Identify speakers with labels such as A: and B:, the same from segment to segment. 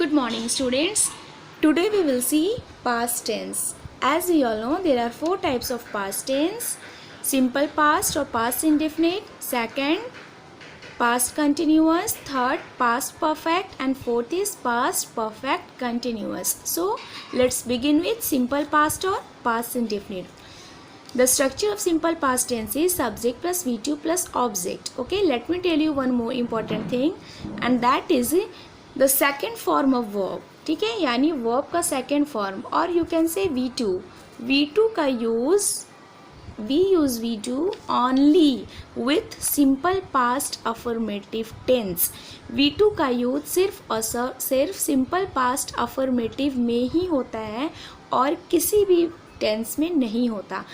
A: Good morning, students. Today we will see past tense. As we all know, there are four types of past tense: simple past or past indefinite, second, past continuous, third, past perfect, and fourth is past perfect continuous. So, let's begin with simple past or past indefinite. The structure of simple past tense is subject plus V2 plus object. Okay, let me tell you one more important thing, and that is the second form of verb. ठीक है, यानी verb का second form, और you can say V2. V2 का use, we use V2 only with simple past affirmative tense. V2 का use सिर्फ और सिर्फ सिंपल पास्ट अफर्मेटिव में ही होता है और किसी भी टेंस में नहीं होता.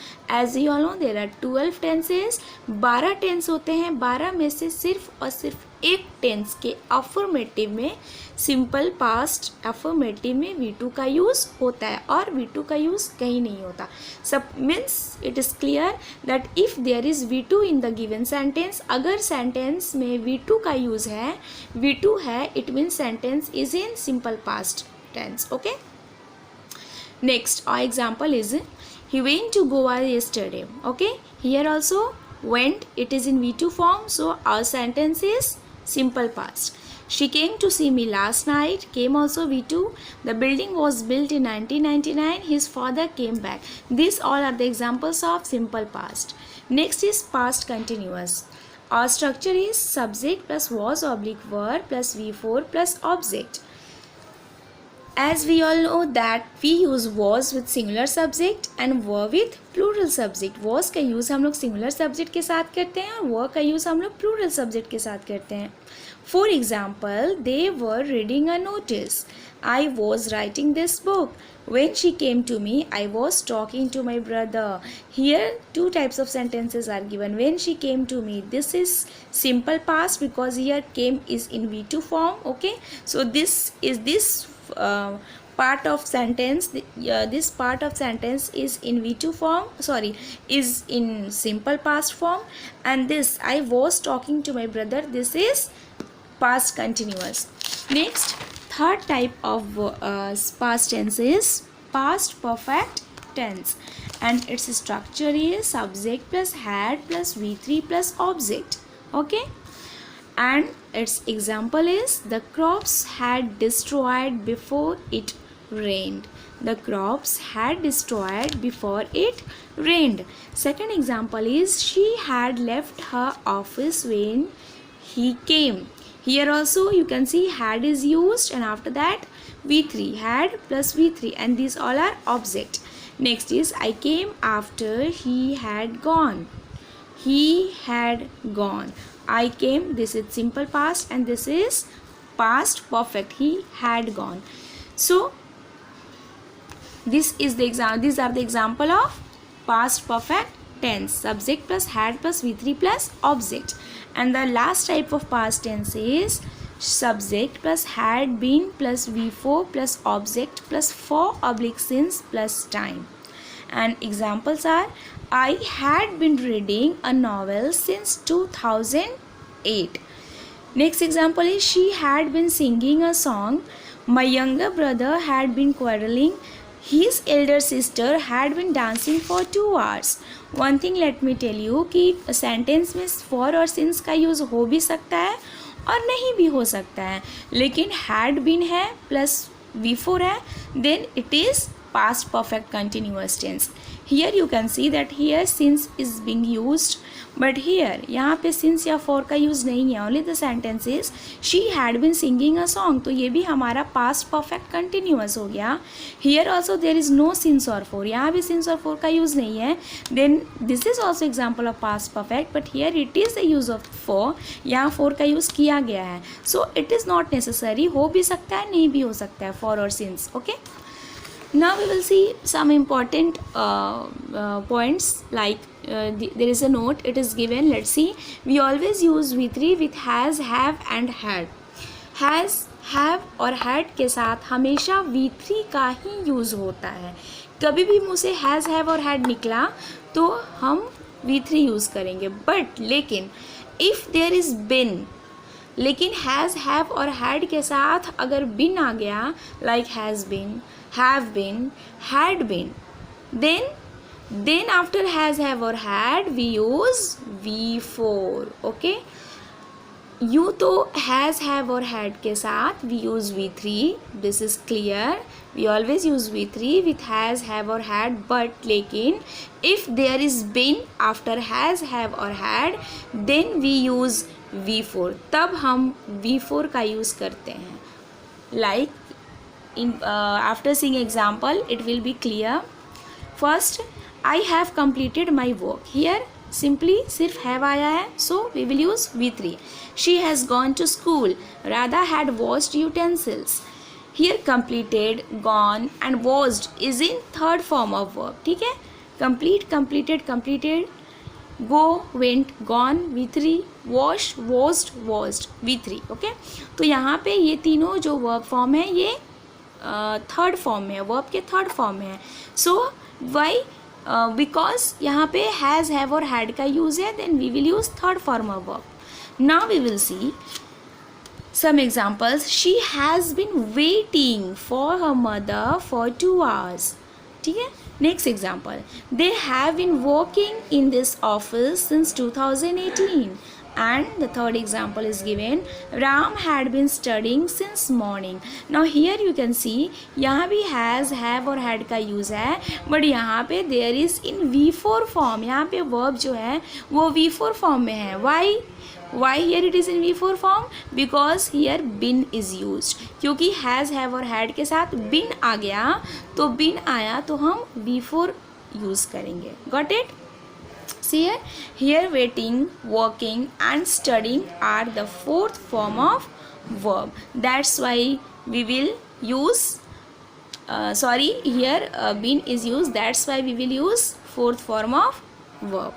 A: As you all know there are 12 tenses. 12 tense होते हैं. 12 में से सिर्फ और सिर्फ एक टेंस के अफर्मेटिव में, सिंपल पास्ट अफर्मेटिव में V2 का यूज़ होता है और V2 का यूज़ कहीं नहीं होता. सब means it is clear that if there is V2 in the given sentence, अगर सेंटेंस में V2 का यूज़ है, V2 है, it means sentence is in simple past tense. Okay. Next, our example is he went to Goa yesterday. Okay, here also went, it is in V2 form, so our sentence is simple past. She came to see me last night. Came also V2. The building was built in 1999. His father came back. These all are the examples of simple past. Next is past continuous. Our structure is subject plus was oblique verb plus V4 plus object. As we all know that we use was with singular subject and were with plural subject. was का use हम लोग singular subject के साथ करते हैं और were का use हम लोग plural subject के साथ करते हैं. For example, they were reading a notice. I was writing this book. When she came to me, I was talking to my brother. Here, two types of sentences are given. When she came to me, this is simple past because here came is in V2 form. Okay, so this part of sentence, this part of sentence is in V2 form, sorry, is in simple past form, and this I was talking to my brother, this is past continuous. Next, third type of past tense is past perfect tense, and its structure is subject plus had plus V3 plus object. Okay, and its example is the crops had destroyed before it rained. The crops had destroyed before it rained. Second example is she had left her office when he came. Here also you can see had is used, and after that V3, had plus V3, and these all are object. Next is I came after he had gone. He had gone. I came, this is simple past, and this is past perfect. He had gone. So this is the example. These are the example of past perfect tense. Subject plus had plus V3 plus object. And the last type of past tense is subject plus had been plus V4 plus object plus for oblique since plus time. And examples are I had been reading a novel since 2008. Next example is she had been singing a song. My younger brother had been quarreling. His elder sister had been dancing for 2 hours. One thing let me tell you कि sentence में for और since का use हो भी सकता है और नहीं भी हो सकता है, लेकिन had been है plus V4 है, then it is past perfect continuous tense. Here you can see that here since is being used, but here यहाँ पे since या for का use नहीं है. Only the sentence is she had been singing a song. तो ये भी हमारा past perfect continuous हो गया. Here also there is no since or for. यहाँ भी since और for का use नहीं है. Then this is also example of past perfect, but here it is the use of for. यहाँ for का use किया गया है. So it is not necessary. हो भी सकता है, नहीं भी हो सकता है for और since. Okay. Now we will see some important points like there is a note, it is given. Let's see. We always use V3 with has, have and had. Has, have और had के साथ हमेशा V3 का ही use होता है. कभी भी मुँह से has, have और had निकला तो हम V3 यूज़ करेंगे. बट लेकिन if there is been लेकिन हैज़, हैव और हैड के साथ अगर बिन आ गया, like has been, have been, had been, then after has, have or had we use V4. Okay, यूँ तो हैज़, हैव और हैड के साथ we use V3. This is clear. We always use V3 with has, have or had. But लेकिन if there is been after has, have or had, then we use V4. तब हम V4 का use करते हैं. Like in after seeing example it will be clear. First, I have completed my work. Here simply सिर्फ have आया है, so we will use V3. She has gone to school. Radha had washed utensils. Here completed, gone and washed is in third form of verb. ठीक है, complete, completed, completed, go, went, gone V3, wash, washed, washed V3. Okay, तो यहाँ पे ये तीनों जो verb form है ये थर्ड फॉर्म में है, वर्ब के थर्ड फॉर्म में है. सो वाई, बिकॉज यहाँ पे हैज़, हैव और हैड का यूज़ है, then we will use third form of verb. Now we will see some examples. She has been waiting for her mother for 2 hours. ठीक है, next example. They have been working in this office since 2018. And the third example is given. Ram had been studying since morning. Now here you can see यहाँ भी has, have और had का use है, but यहाँ पे there is in V4 form. यहाँ पे verb जो है वो V4 form में है. Why here it is in V4 form? Because here been is used. क्योंकि has, have और had के साथ been आ गया, तो been आया तो हम V4 use करेंगे. Got it? See here waiting, working and studying are the fourth form of verb. That's why we will use here been is used. That's why we will use fourth form of verb.